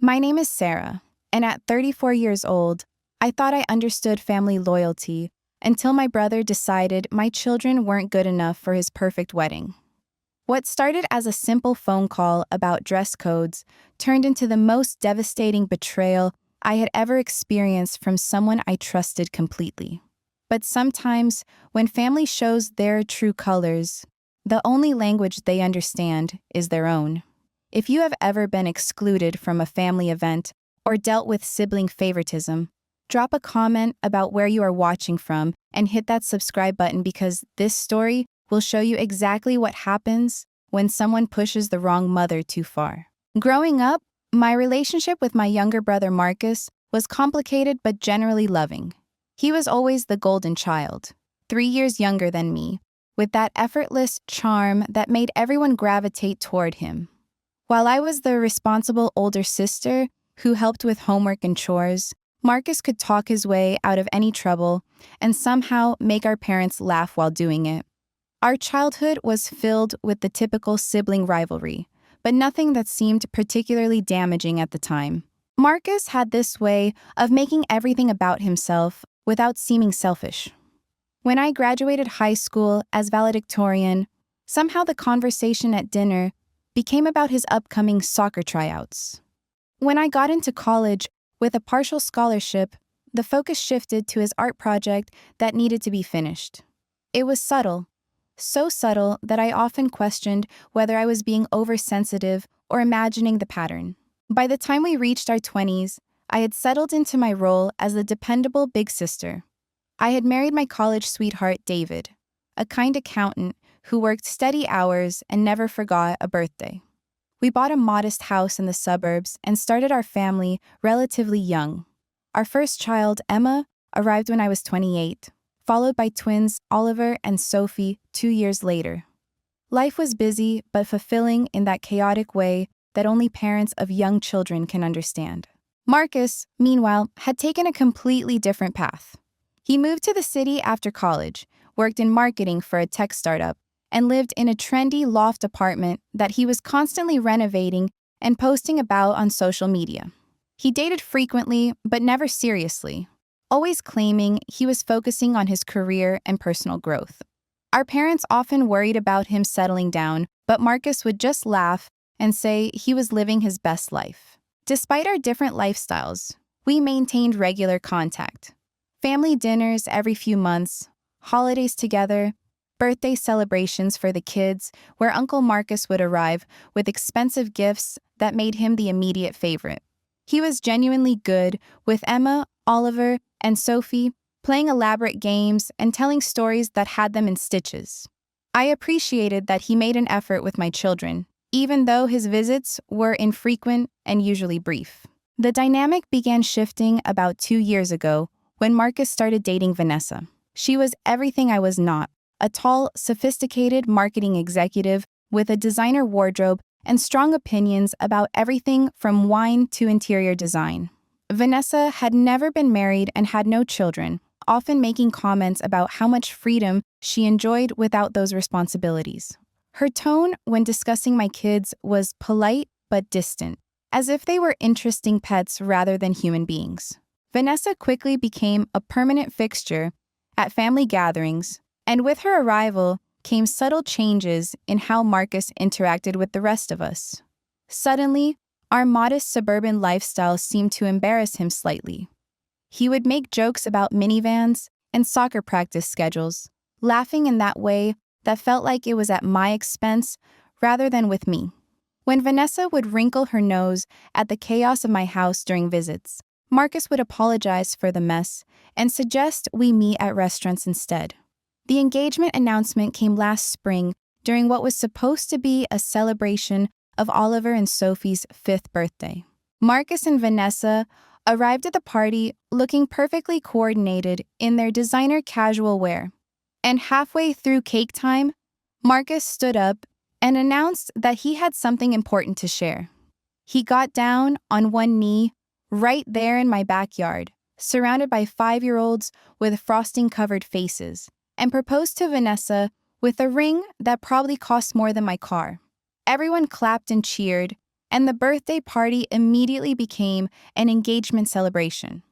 My name is Sarah, and at 34 years old, I thought I understood family loyalty until my brother decided my children weren't good enough for his perfect wedding. What started as a simple phone call about dress codes turned into the most devastating betrayal I had ever experienced from someone I trusted completely. But sometimes, when family shows their true colors, the only language they understand is their own. If you have ever been excluded from a family event or dealt with sibling favoritism, drop a comment about where you are watching from and hit that subscribe button because this story will show you exactly what happens when someone pushes the wrong mother too far. Growing up, my relationship with my younger brother Marcus was complicated but generally loving. He was always the golden child, 3 years younger than me, with that effortless charm that made everyone gravitate toward him. While I was the responsible older sister who helped with homework and chores, Marcus could talk his way out of any trouble and somehow make our parents laugh while doing it. Our childhood was filled with the typical sibling rivalry, but nothing that seemed particularly damaging at the time. Marcus had this way of making everything about himself without seeming selfish. When I graduated high school as valedictorian, somehow the conversation at dinner became about his upcoming soccer tryouts. When I got into college with a partial scholarship, the focus shifted to his art project that needed to be finished. It was subtle, so subtle that I often questioned whether I was being oversensitive or imagining the pattern. By the time we reached our 20s, I had settled into my role as the dependable big sister. I had married my college sweetheart, David, a kind accountant who worked steady hours and never forgot a birthday. We bought a modest house in the suburbs and started our family relatively young. Our first child, Emma, arrived when I was 28, followed by twins Oliver and Sophie 2 years later. Life was busy but fulfilling in that chaotic way that only parents of young children can understand. Marcus, meanwhile, had taken a completely different path. He moved to the city after college, worked in marketing for a tech startup, and lived in a trendy loft apartment that he was constantly renovating and posting about on social media. He dated frequently, but never seriously, always claiming he was focusing on his career and personal growth. Our parents often worried about him settling down, but Marcus would just laugh and say he was living his best life. Despite our different lifestyles, we maintained regular contact. Family dinners every few months, holidays together, birthday celebrations for the kids, where Uncle Marcus would arrive with expensive gifts that made him the immediate favorite. He was genuinely good, with Emma, Oliver, and Sophie playing elaborate games and telling stories that had them in stitches. I appreciated that he made an effort with my children, even though his visits were infrequent and usually brief. The dynamic began shifting about 2 years ago when Marcus started dating Vanessa. She was everything I was not. A tall, sophisticated marketing executive with a designer wardrobe and strong opinions about everything from wine to interior design. Vanessa had never been married and had no children, often making comments about how much freedom she enjoyed without those responsibilities. Her tone when discussing my kids was polite but distant, as if they were interesting pets rather than human beings. Vanessa quickly became a permanent fixture at family gatherings, and with her arrival came subtle changes in how Marcus interacted with the rest of us. Suddenly, our modest suburban lifestyle seemed to embarrass him slightly. He would make jokes about minivans and soccer practice schedules, laughing in that way that felt like it was at my expense rather than with me. When Vanessa would wrinkle her nose at the chaos of my house during visits, Marcus would apologize for the mess and suggest we meet at restaurants instead. The engagement announcement came last spring during what was supposed to be a celebration of Oliver and Sophie's 5th birthday. Marcus and Vanessa arrived at the party looking perfectly coordinated in their designer casual wear. And halfway through cake time, Marcus stood up and announced that he had something important to share. He got down on one knee right there in my backyard, surrounded by 5-year-olds with frosting-covered faces, and proposed to Vanessa with a ring that probably cost more than my car. Everyone clapped and cheered, and the birthday party immediately became an engagement celebration.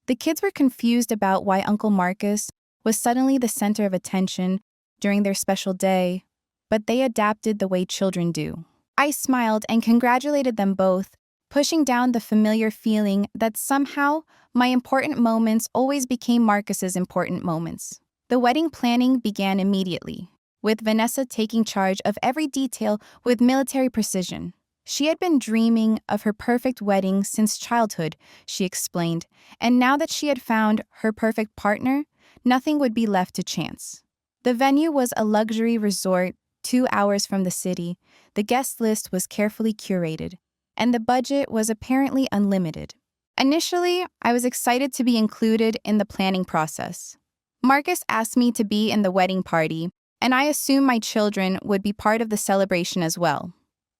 The kids were confused about why Uncle Marcus was suddenly the center of attention during their special day, but they adapted the way children do. I smiled and congratulated them both, pushing down the familiar feeling that somehow my important moments always became Marcus's important moments. The wedding planning began immediately, with Vanessa taking charge of every detail with military precision. She had been dreaming of her perfect wedding since childhood, she explained, and now that she had found her perfect partner, nothing would be left to chance. The venue was a luxury resort 2 hours from the city, the guest list was carefully curated, and the budget was apparently unlimited. Initially, I was excited to be included in the planning process. Marcus asked me to be in the wedding party, and I assumed my children would be part of the celebration as well.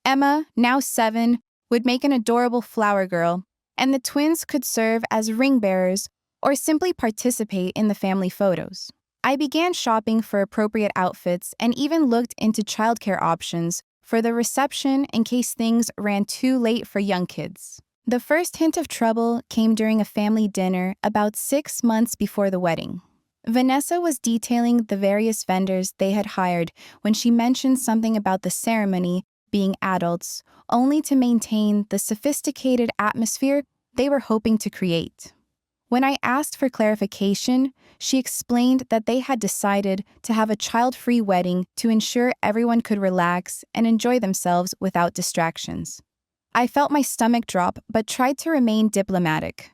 Emma, now 7, would make an adorable flower girl, and the twins could serve as ring bearers or simply participate in the family photos. I began shopping for appropriate outfits and even looked into childcare options for the reception in case things ran too late for young kids. The first hint of trouble came during a family dinner about 6 months before the wedding. Vanessa was detailing the various vendors they had hired when she mentioned something about the ceremony being adults, only to maintain the sophisticated atmosphere they were hoping to create. When I asked for clarification, she explained that they had decided to have a child-free wedding to ensure everyone could relax and enjoy themselves without distractions. I felt my stomach drop but tried to remain diplomatic.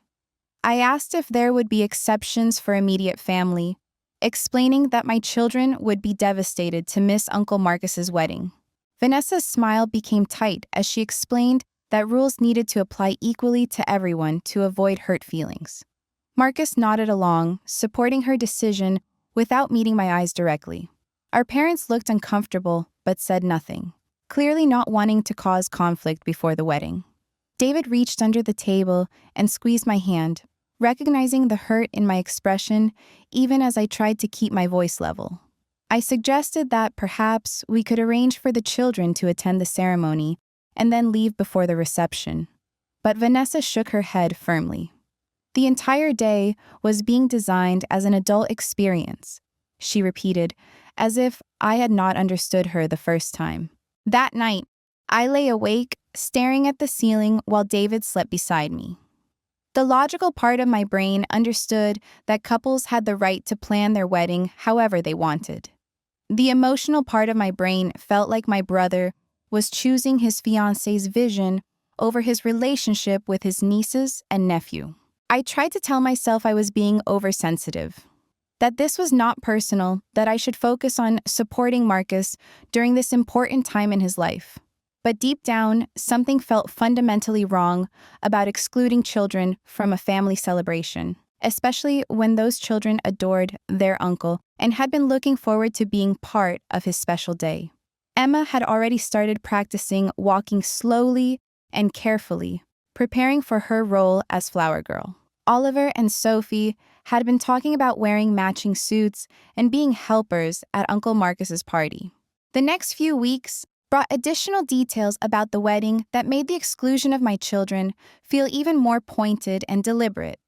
I asked if there would be exceptions for immediate family, explaining that my children would be devastated to miss Uncle Marcus's wedding. Vanessa's smile became tight as she explained that rules needed to apply equally to everyone to avoid hurt feelings. Marcus nodded along, supporting her decision without meeting my eyes directly. Our parents looked uncomfortable but said nothing, clearly not wanting to cause conflict before the wedding. David reached under the table and squeezed my hand, recognizing the hurt in my expression even as I tried to keep my voice level. I suggested that perhaps we could arrange for the children to attend the ceremony and then leave before the reception, but Vanessa shook her head firmly. The entire day was being designed as an adult experience, she repeated, as if I had not understood her the first time. That night, I lay awake, staring at the ceiling while David slept beside me. The logical part of my brain understood that couples had the right to plan their wedding however they wanted. The emotional part of my brain felt like my brother was choosing his fiancée's vision over his relationship with his nieces and nephew. I tried to tell myself I was being oversensitive, that this was not personal, that I should focus on supporting Marcus during this important time in his life. But deep down, something felt fundamentally wrong about excluding children from a family celebration, especially when those children adored their uncle and had been looking forward to being part of his special day. Emma had already started practicing walking slowly and carefully, preparing for her role as flower girl. Oliver and Sophie had been talking about wearing matching suits and being helpers at Uncle Marcus's party. The next few weeks brought additional details about the wedding that made the exclusion of my children feel even more pointed and deliberate.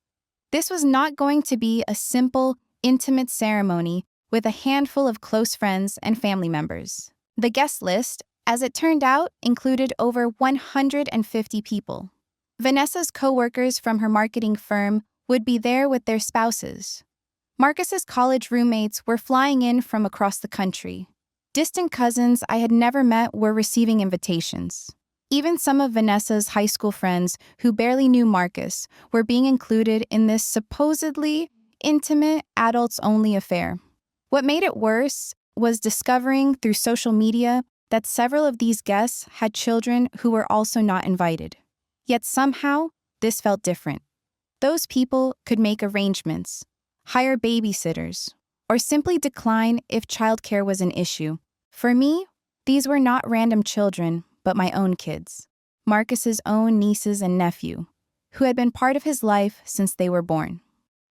This was not going to be a simple, intimate ceremony with a handful of close friends and family members. The guest list, as it turned out, included over 150 people. Vanessa's co-workers from her marketing firm would be there with their spouses. Marcus's college roommates were flying in from across the country. Distant cousins I had never met were receiving invitations. Even some of Vanessa's high school friends who barely knew Marcus were being included in this supposedly intimate, adults-only affair. What made it worse was discovering through social media that several of these guests had children who were also not invited. Yet somehow, this felt different. Those people could make arrangements, hire babysitters, or simply decline if childcare was an issue. For me, these were not random children, but my own kids, Marcus's own nieces and nephew, who had been part of his life since they were born.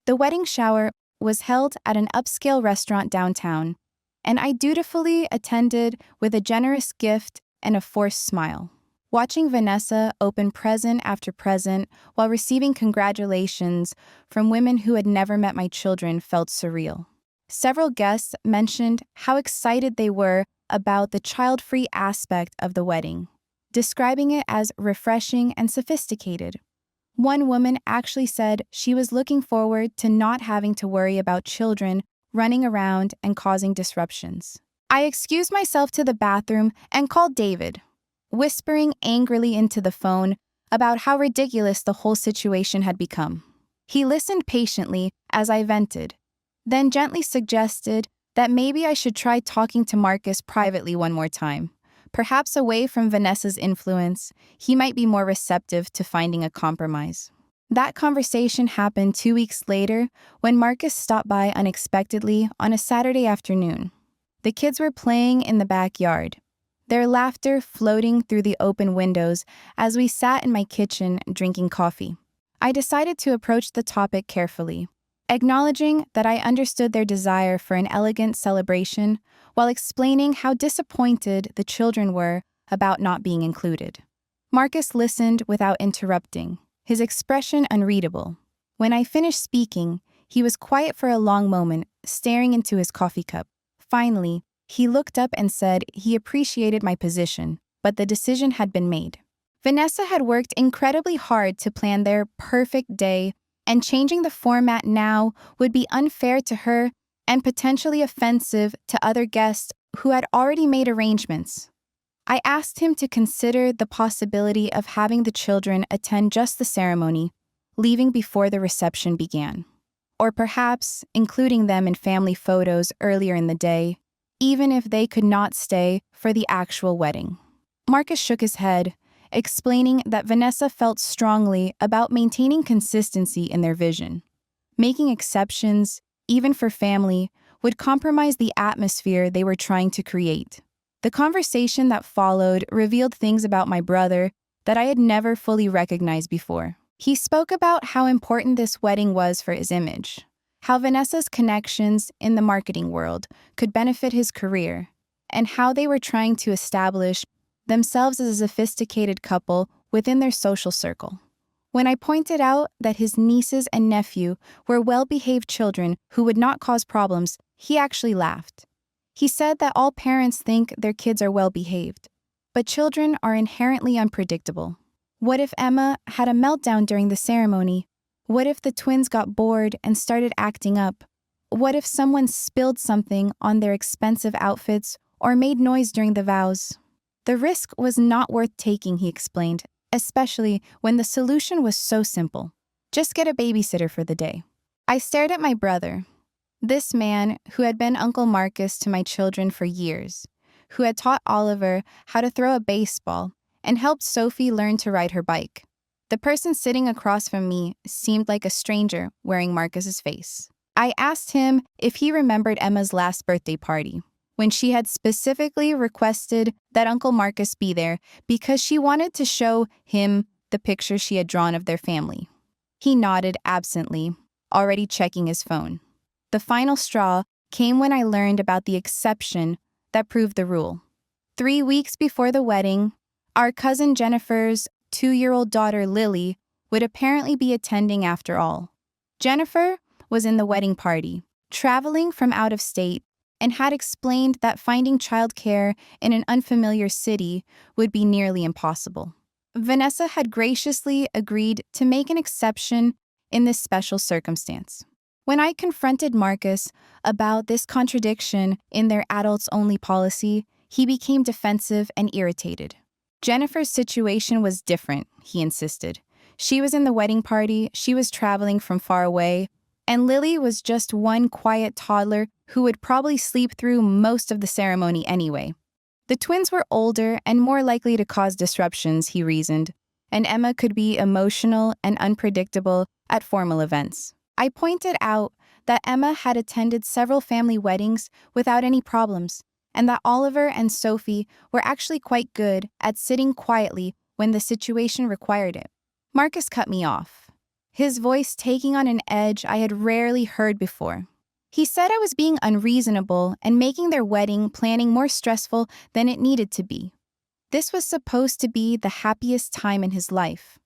The wedding shower was held at an upscale restaurant downtown, and I dutifully attended with a generous gift and a forced smile. Watching Vanessa open present after present while receiving congratulations from women who had never met my children felt surreal. Several guests mentioned how excited they were about the child-free aspect of the wedding, describing it as refreshing and sophisticated. One woman actually said she was looking forward to not having to worry about children running around and causing disruptions. I excused myself to the bathroom and called David, whispering angrily into the phone about how ridiculous the whole situation had become. He listened patiently as I vented, then gently suggested that maybe I should try talking to Marcus privately one more time. Perhaps away from Vanessa's influence, he might be more receptive to finding a compromise. That conversation happened 2 weeks later when Marcus stopped by unexpectedly on a Saturday afternoon. The kids were playing in the backyard, their laughter floating through the open windows as we sat in my kitchen drinking coffee. I decided to approach the topic carefully, acknowledging that I understood their desire for an elegant celebration while explaining how disappointed the children were about not being included. Marcus listened without interrupting, his expression unreadable. When I finished speaking, he was quiet for a long moment, staring into his coffee cup. Finally, he looked up and said he appreciated my position, but the decision had been made. Vanessa had worked incredibly hard to plan their perfect day, and changing the format now would be unfair to her and potentially offensive to other guests who had already made arrangements. I asked him to consider the possibility of having the children attend just the ceremony, leaving before the reception began. Or perhaps including them in family photos earlier in the day, even if they could not stay for the actual wedding. Marcus shook his head, explaining that Vanessa felt strongly about maintaining consistency in their vision. Making exceptions, even for family, would compromise the atmosphere they were trying to create. The conversation that followed revealed things about my brother that I had never fully recognized before. He spoke about how important this wedding was for his image, how Vanessa's connections in the marketing world could benefit his career, and how they were trying to establish themselves as a sophisticated couple within their social circle. When I pointed out that his nieces and nephew were well-behaved children who would not cause problems, he actually laughed. He said that all parents think their kids are well-behaved, but children are inherently unpredictable. What if Emma had a meltdown during the ceremony? What if the twins got bored and started acting up? What if someone spilled something on their expensive outfits or made noise during the vows? The risk was not worth taking, he explained, especially when the solution was so simple. Just get a babysitter for the day. I stared at my brother, this man who had been Uncle Marcus to my children for years, who had taught Oliver how to throw a baseball and helped Sophie learn to ride her bike. The person sitting across from me seemed like a stranger wearing Marcus's face. I asked him if he remembered Emma's last birthday party, when she had specifically requested that Uncle Marcus be there because she wanted to show him the picture she had drawn of their family. He nodded absently, already checking his phone. The final straw came when I learned about the exception that proved the rule. 3 weeks before the wedding, our cousin Jennifer's 2-year-old daughter Lily would apparently be attending after all. Jennifer was in the wedding party, traveling from out of state, and had explained that finding childcare in an unfamiliar city would be nearly impossible. Vanessa had graciously agreed to make an exception in this special circumstance. When I confronted Marcus about this contradiction in their adults-only policy, he became defensive and irritated. Jennifer's situation was different, he insisted. She was in the wedding party, she was traveling from far away, and Lily was just one quiet toddler who would probably sleep through most of the ceremony anyway. The twins were older and more likely to cause disruptions, he reasoned, and Emma could be emotional and unpredictable at formal events. I pointed out that Emma had attended several family weddings without any problems, and that Oliver and Sophie were actually quite good at sitting quietly when the situation required it. Marcus cut me off, his voice taking on an edge I had rarely heard before. He said I was being unreasonable and making their wedding planning more stressful than it needed to be. This was supposed to be the happiest time in his life.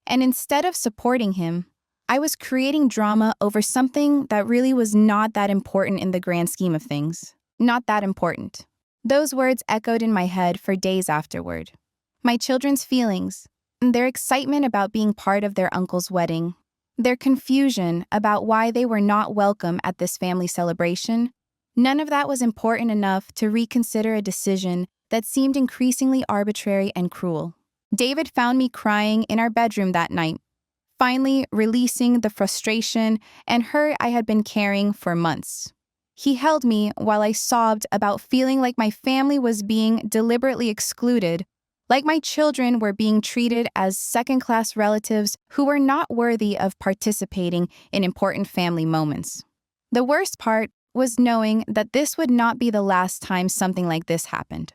And instead of supporting him, I was creating drama over something that really was not that important in the grand scheme of things. Not that important. Those words echoed in my head for days afterward. My children's feelings, their excitement about being part of their uncle's wedding, their confusion about why they were not welcome at this family celebration, none of that was important enough to reconsider a decision that seemed increasingly arbitrary and cruel. David found me crying in our bedroom that night, finally releasing the frustration and hurt I had been carrying for months. He held me while I sobbed about feeling like my family was being deliberately excluded, like my children were being treated as second-class relatives who were not worthy of participating in important family moments. The worst part was knowing that this would not be the last time something like this happened.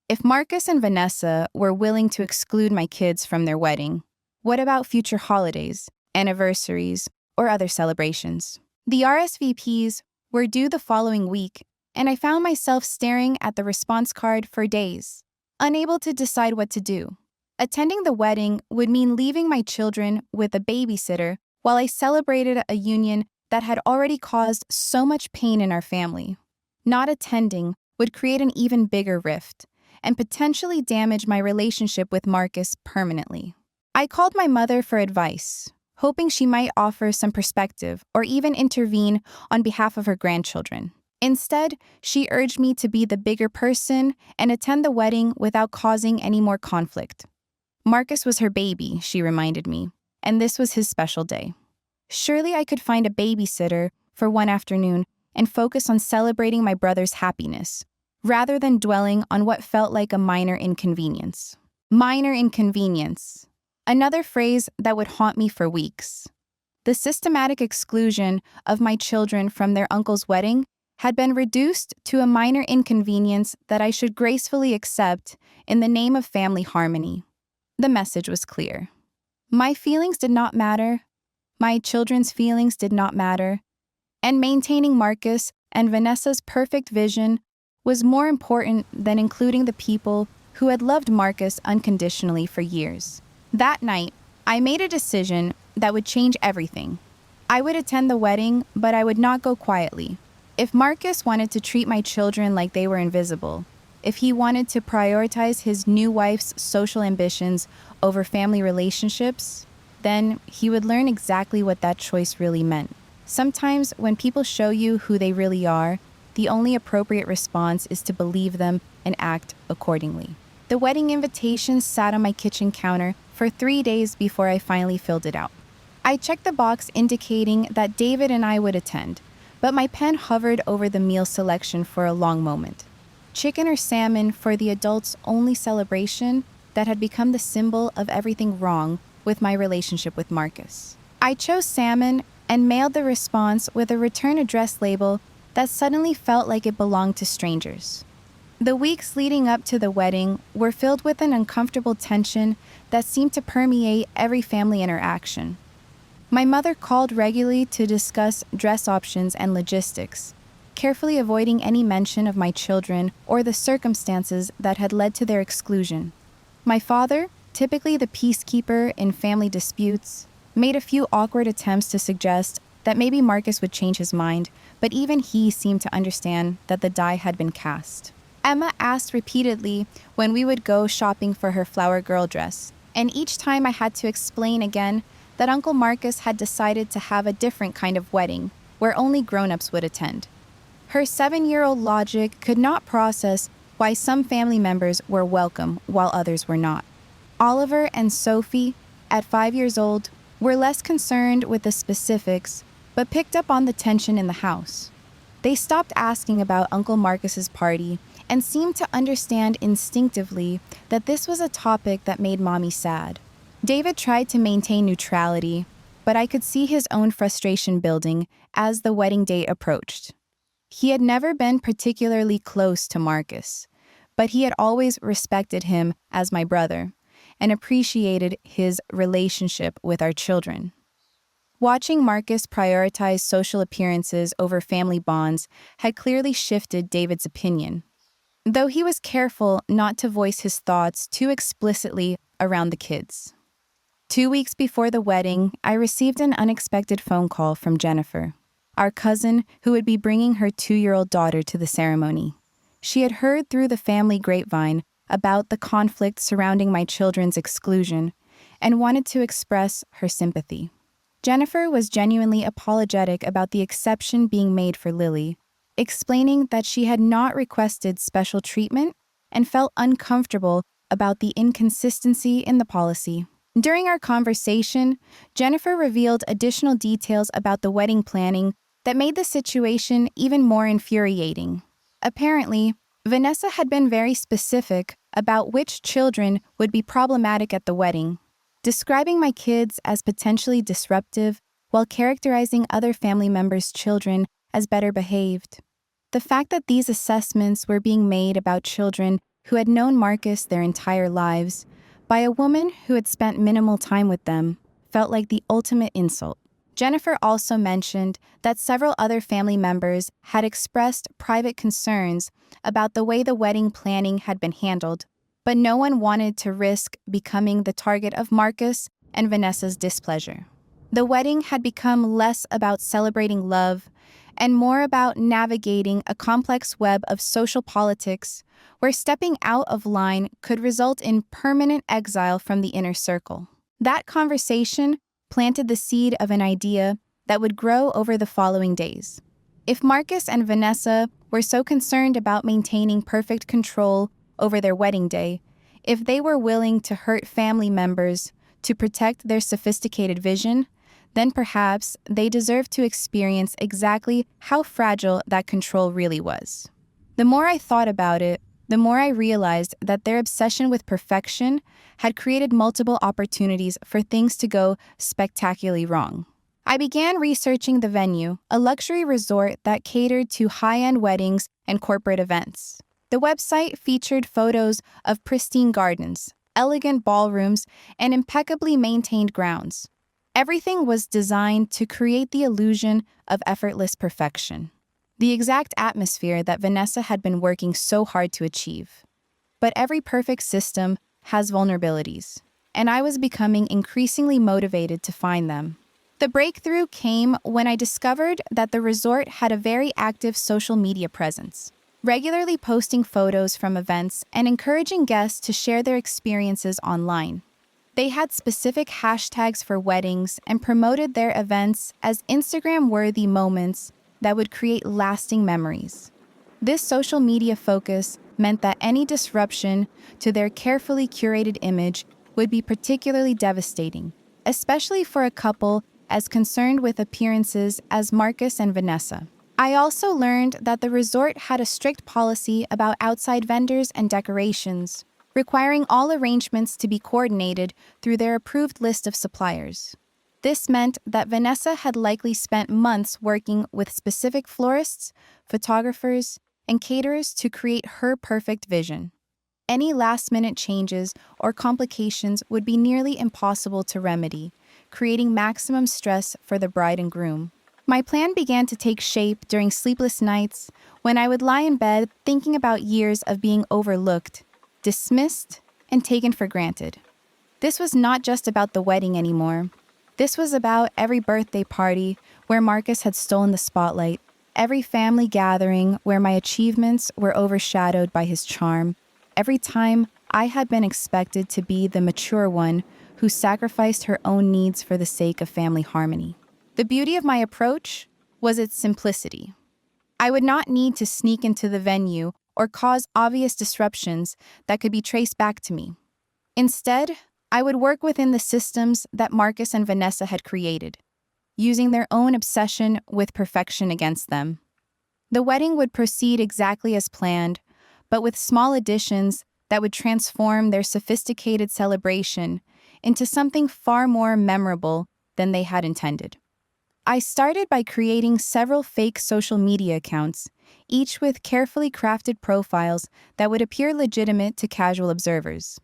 If Marcus and Vanessa were willing to exclude my kids from their wedding, what about future holidays, anniversaries, or other celebrations? The RSVPs were due the following week, and I found myself staring at the response card for days, unable to decide what to do. Attending the wedding would mean leaving my children with a babysitter while I celebrated a union that had already caused so much pain in our family. Not attending would create an even bigger rift and potentially damage my relationship with Marcus permanently. I called my mother for advice, hoping she might offer some perspective or even intervene on behalf of her grandchildren. Instead, she urged me to be the bigger person and attend the wedding without causing any more conflict. Marcus was her baby, she reminded me, and this was his special day. Surely I could find a babysitter for one afternoon and focus on celebrating my brother's happiness, rather than dwelling on what felt like a minor inconvenience. Minor inconvenience. Another phrase that would haunt me for weeks. The systematic exclusion of my children from their uncle's wedding had been reduced to a minor inconvenience that I should gracefully accept in the name of family harmony. The message was clear. My feelings did not matter, my children's feelings did not matter, and maintaining Marcus and Vanessa's perfect vision was more important than including the people who had loved Marcus unconditionally for years. That night, I made a decision that would change everything. I would attend the wedding, but I would not go quietly. If Marcus wanted to treat my children like they were invisible, if he wanted to prioritize his new wife's social ambitions over family relationships, then he would learn exactly what that choice really meant. Sometimes when people show you who they really are, the only appropriate response is to believe them and act accordingly. The wedding invitation sat on my kitchen counter for 3 days before I finally filled it out. I checked the box indicating that David and I would attend, but my pen hovered over the meal selection for a long moment. Chicken or salmon for the adults' only celebration that had become the symbol of everything wrong with my relationship with Marcus. I chose salmon and mailed the response with a return address label that suddenly felt like it belonged to strangers. The weeks leading up to the wedding were filled with an uncomfortable tension that seemed to permeate every family interaction. My mother called regularly to discuss dress options and logistics, carefully avoiding any mention of my children or the circumstances that had led to their exclusion. My father, typically the peacekeeper in family disputes, made a few awkward attempts to suggest that maybe Marcus would change his mind, but even he seemed to understand that the die had been cast. Emma asked repeatedly when we would go shopping for her flower girl dress, and each time I had to explain again that Uncle Marcus had decided to have a different kind of wedding, where only grown-ups would attend. Her 7-year-old logic could not process why some family members were welcome while others were not. Oliver and Sophie, at 5 years old, were less concerned with the specifics, but picked up on the tension in the house. They stopped asking about Uncle Marcus's party and seemed to understand instinctively that this was a topic that made Mommy sad. David tried to maintain neutrality, but I could see his own frustration building as the wedding date approached. He had never been particularly close to Marcus, but he had always respected him as my brother and appreciated his relationship with our children. Watching Marcus prioritize social appearances over family bonds had clearly shifted David's opinion. though he was careful not to voice his thoughts too explicitly around the kids. 2 weeks before the wedding, I received an unexpected phone call from Jennifer, our cousin who would be bringing her 2-year-old daughter to the ceremony. She had heard through the family grapevine about the conflict surrounding my children's exclusion and wanted to express her sympathy. Jennifer was genuinely apologetic about the exception being made for Lily, explaining that she had not requested special treatment and felt uncomfortable about the inconsistency in the policy. During our conversation, Jennifer revealed additional details about the wedding planning that made the situation even more infuriating. Apparently, Vanessa had been very specific about which children would be problematic at the wedding, describing my kids as potentially disruptive while characterizing other family members' children as better behaved. The fact that these assessments were being made about children who had known Marcus their entire lives by a woman who had spent minimal time with them felt like the ultimate insult. Jennifer also mentioned that several other family members had expressed private concerns about the way the wedding planning had been handled, but no one wanted to risk becoming the target of Marcus and Vanessa's displeasure. The wedding had become less about celebrating love and more about navigating a complex web of social politics where stepping out of line could result in permanent exile from the inner circle. That conversation planted the seed of an idea that would grow over the following days. If Marcus and Vanessa were so concerned about maintaining perfect control over their wedding day, if they were willing to hurt family members to protect their sophisticated vision, then perhaps they deserved to experience exactly how fragile that control really was. The more I thought about it, the more I realized that their obsession with perfection had created multiple opportunities for things to go spectacularly wrong. I began researching the venue, a luxury resort that catered to high-end weddings and corporate events. The website featured photos of pristine gardens, elegant ballrooms, and impeccably maintained grounds. Everything was designed to create the illusion of effortless perfection, the exact atmosphere that Vanessa had been working so hard to achieve. But every perfect system has vulnerabilities, and I was becoming increasingly motivated to find them. The breakthrough came when I discovered that the resort had a very active social media presence, regularly posting photos from events and encouraging guests to share their experiences online. They had specific hashtags for weddings and promoted their events as Instagram-worthy moments that would create lasting memories. This social media focus meant that any disruption to their carefully curated image would be particularly devastating, especially for a couple as concerned with appearances as Marcus and Vanessa. I also learned that the resort had a strict policy about outside vendors and decorations, requiring all arrangements to be coordinated through their approved list of suppliers. This meant that Vanessa had likely spent months working with specific florists, photographers, and caterers to create her perfect vision. Any last-minute changes or complications would be nearly impossible to remedy, creating maximum stress for the bride and groom. My plan began to take shape during sleepless nights when I would lie in bed thinking about years of being overlooked, dismissed, and taken for granted. This was not just about the wedding anymore. This was about every birthday party where Marcus had stolen the spotlight, every family gathering where my achievements were overshadowed by his charm, every time I had been expected to be the mature one who sacrificed her own needs for the sake of family harmony. The beauty of my approach was its simplicity. I would not need to sneak into the venue or cause obvious disruptions that could be traced back to me. Instead, I would work within the systems that Marcus and Vanessa had created, using their own obsession with perfection against them. The wedding would proceed exactly as planned, but with small additions that would transform their sophisticated celebration into something far more memorable than they had intended. I started by creating several fake social media accounts, each with carefully crafted profiles that would appear legitimate to casual observers.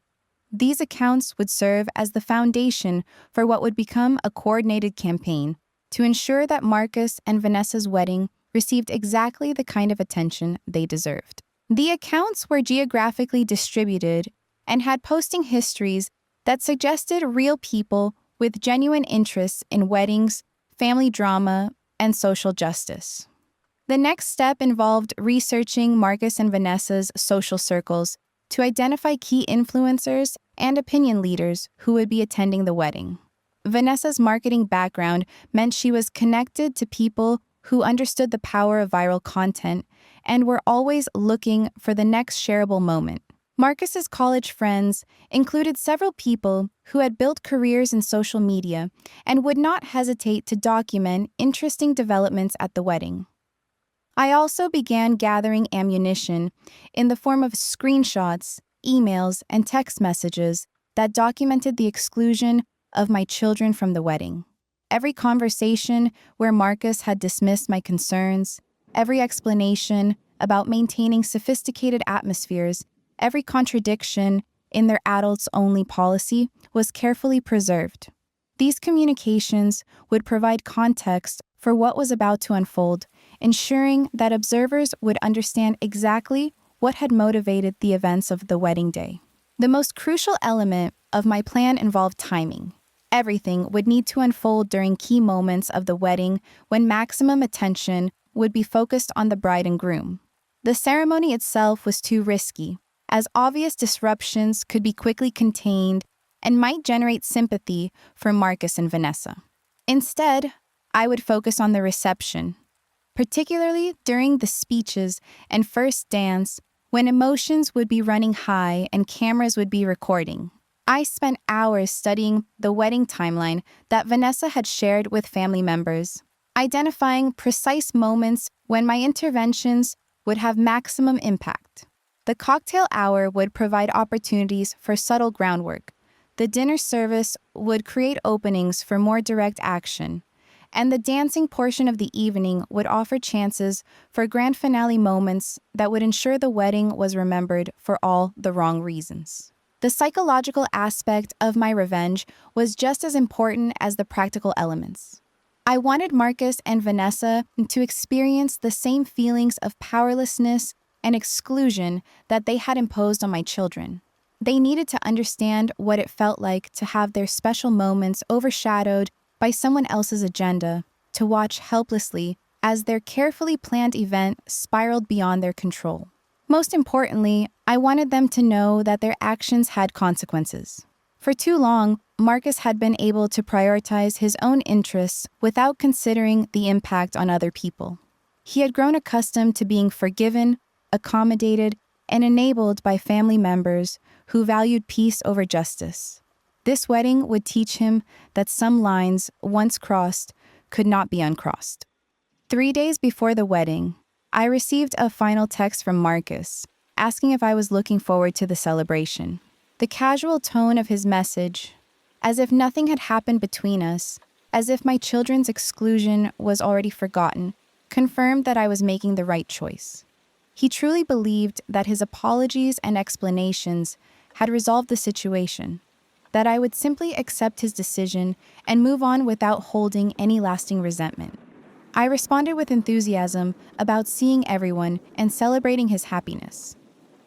These accounts would serve as the foundation for what would become a coordinated campaign to ensure that Marcus and Vanessa's wedding received exactly the kind of attention they deserved. The accounts were geographically distributed and had posting histories that suggested real people with genuine interests in weddings, family drama, and social justice. The next step involved researching Marcus and Vanessa's social circles to identify key influencers and opinion leaders who would be attending the wedding. Vanessa's marketing background meant she was connected to people who understood the power of viral content and were always looking for the next shareable moment. Marcus's college friends included several people who had built careers in social media and would not hesitate to document interesting developments at the wedding. I also began gathering ammunition in the form of screenshots, emails, and text messages that documented the exclusion of my children from the wedding. Every conversation where Marcus had dismissed my concerns, every explanation about maintaining sophisticated atmospheres, every contradiction in their adults-only policy was carefully preserved. These communications would provide context for what was about to unfold, ensuring that observers would understand exactly what had motivated the events of the wedding day. The most crucial element of my plan involved timing. Everything would need to unfold during key moments of the wedding when maximum attention would be focused on the bride and groom. The ceremony itself was too risky, as obvious disruptions could be quickly contained and might generate sympathy for Marcus and Vanessa. Instead, I would focus on the reception, particularly during the speeches and first dance when emotions would be running high and cameras would be recording. I spent hours studying the wedding timeline that Vanessa had shared with family members, identifying precise moments when my interventions would have maximum impact. The cocktail hour would provide opportunities for subtle groundwork. The dinner service would create openings for more direct action, and the dancing portion of the evening would offer chances for grand finale moments that would ensure the wedding was remembered for all the wrong reasons. The psychological aspect of my revenge was just as important as the practical elements. I wanted Marcus and Vanessa to experience the same feelings of powerlessness and exclusion that they had imposed on my children. They needed to understand what it felt like to have their special moments overshadowed by someone else's agenda, to watch helplessly as their carefully planned event spiraled beyond their control. Most importantly, I wanted them to know that their actions had consequences. For too long, Marcus had been able to prioritize his own interests without considering the impact on other people. He had grown accustomed to being forgiven, accommodated, and enabled by family members who valued peace over justice. This wedding would teach him that some lines, once crossed, could not be uncrossed. 3 days before the wedding, I received a final text from Marcus, asking if I was looking forward to the celebration. The casual tone of his message, as if nothing had happened between us, as if my children's exclusion was already forgotten, confirmed that I was making the right choice. He truly believed that his apologies and explanations had resolved the situation, that I would simply accept his decision and move on without holding any lasting resentment. I responded with enthusiasm about seeing everyone and celebrating his happiness.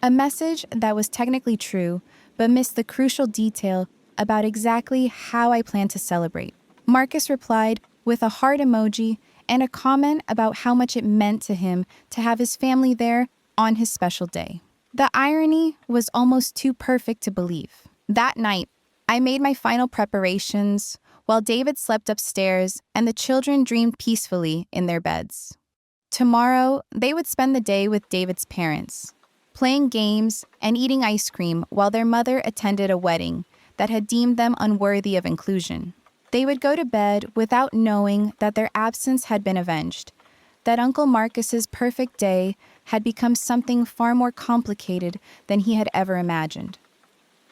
A message that was technically true, but missed the crucial detail about exactly how I planned to celebrate. Marcus replied with a heart emoji and a comment about how much it meant to him to have his family there on his special day. The irony was almost too perfect to believe. That night, I made my final preparations while David slept upstairs and the children dreamed peacefully in their beds. Tomorrow, they would spend the day with David's parents, playing games and eating ice cream while their mother attended a wedding that had deemed them unworthy of inclusion. They would go to bed without knowing that their absence had been avenged, that Uncle Marcus's perfect day had become something far more complicated than he had ever imagined.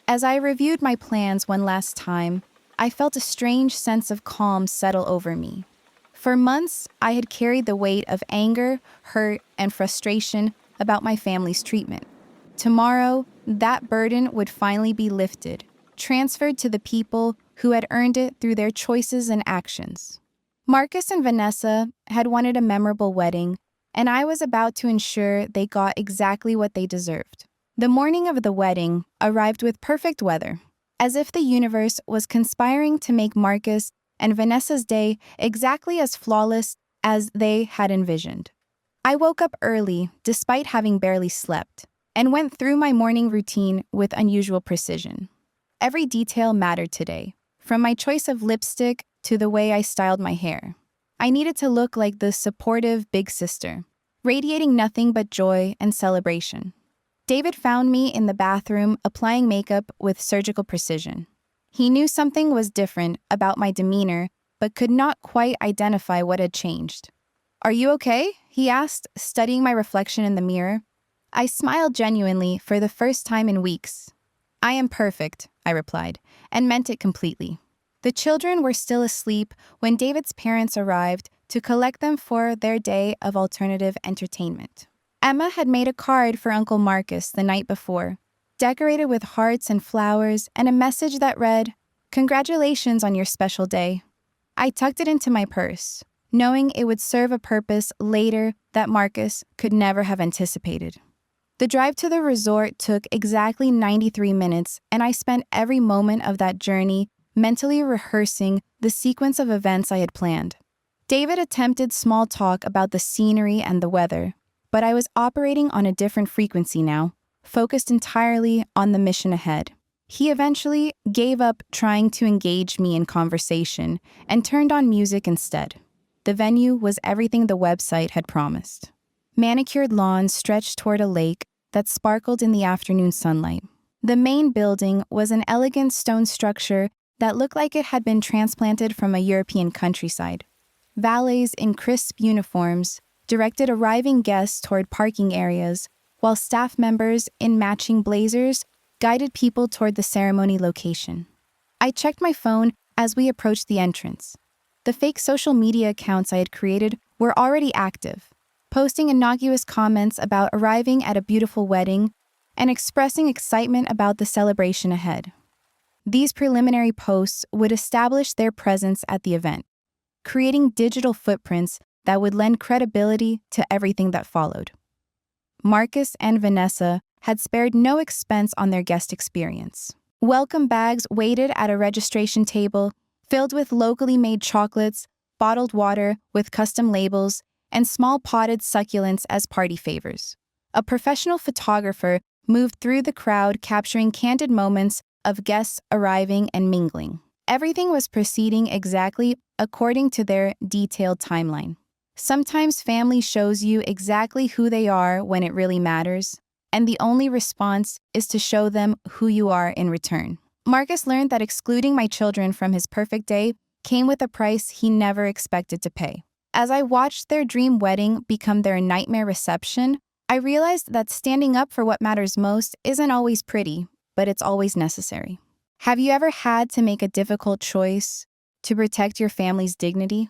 As I reviewed my plans one last time, I felt a strange sense of calm settle over me. For months, I had carried the weight of anger, hurt, and frustration about my family's treatment. Tomorrow, that burden would finally be lifted, transferred to the people who had earned it through their choices and actions. Marcus and Vanessa had wanted a memorable wedding and I was about to ensure they got exactly what they deserved. The morning of the wedding arrived with perfect weather, as if the universe was conspiring to make Marcus and Vanessa's day exactly as flawless as they had envisioned. I woke up early, despite having barely slept, and went through my morning routine with unusual precision. Every detail mattered today, from my choice of lipstick to the way I styled my hair. I needed to look like the supportive big sister, radiating nothing but joy and celebration. David found me in the bathroom applying makeup with surgical precision. He knew something was different about my demeanor, but could not quite identify what had changed. "Are you okay?" he asked, studying my reflection in the mirror. I smiled genuinely for the first time in weeks. "I am perfect," I replied, and meant it completely. The children were still asleep when David's parents arrived to collect them for their day of alternative entertainment. Emma had made a card for Uncle Marcus the night before, decorated with hearts and flowers and a message that read, "Congratulations on your special day." I tucked it into my purse, knowing it would serve a purpose later that Marcus could never have anticipated. The drive to the resort took exactly 93 minutes, and I spent every moment of that journey mentally rehearsing the sequence of events I had planned. David attempted small talk about the scenery and the weather, but I was operating on a different frequency now, focused entirely on the mission ahead. He eventually gave up trying to engage me in conversation and turned on music instead. The venue was everything the website had promised. Manicured lawns stretched toward a lake that sparkled in the afternoon sunlight. The main building was an elegant stone structure that looked like it had been transplanted from a European countryside. Valets in crisp uniforms directed arriving guests toward parking areas, while staff members in matching blazers guided people toward the ceremony location. I checked my phone as we approached the entrance. The fake social media accounts I had created were already active, posting innocuous comments about arriving at a beautiful wedding and expressing excitement about the celebration ahead. These preliminary posts would establish their presence at the event, creating digital footprints that would lend credibility to everything that followed. Marcus and Vanessa had spared no expense on their guest experience. Welcome bags waited at a registration table filled with locally made chocolates, bottled water with custom labels, and small potted succulents as party favors. A professional photographer moved through the crowd capturing candid moments of guests arriving and mingling. Everything was proceeding exactly according to their detailed timeline. Sometimes family shows you exactly who they are when it really matters, and the only response is to show them who you are in return. Marcus learned that excluding my children from his perfect day came with a price he never expected to pay. As I watched their dream wedding become their nightmare reception, I realized that standing up for what matters most isn't always pretty, but it's always necessary. Have you ever had to make a difficult choice to protect your family's dignity?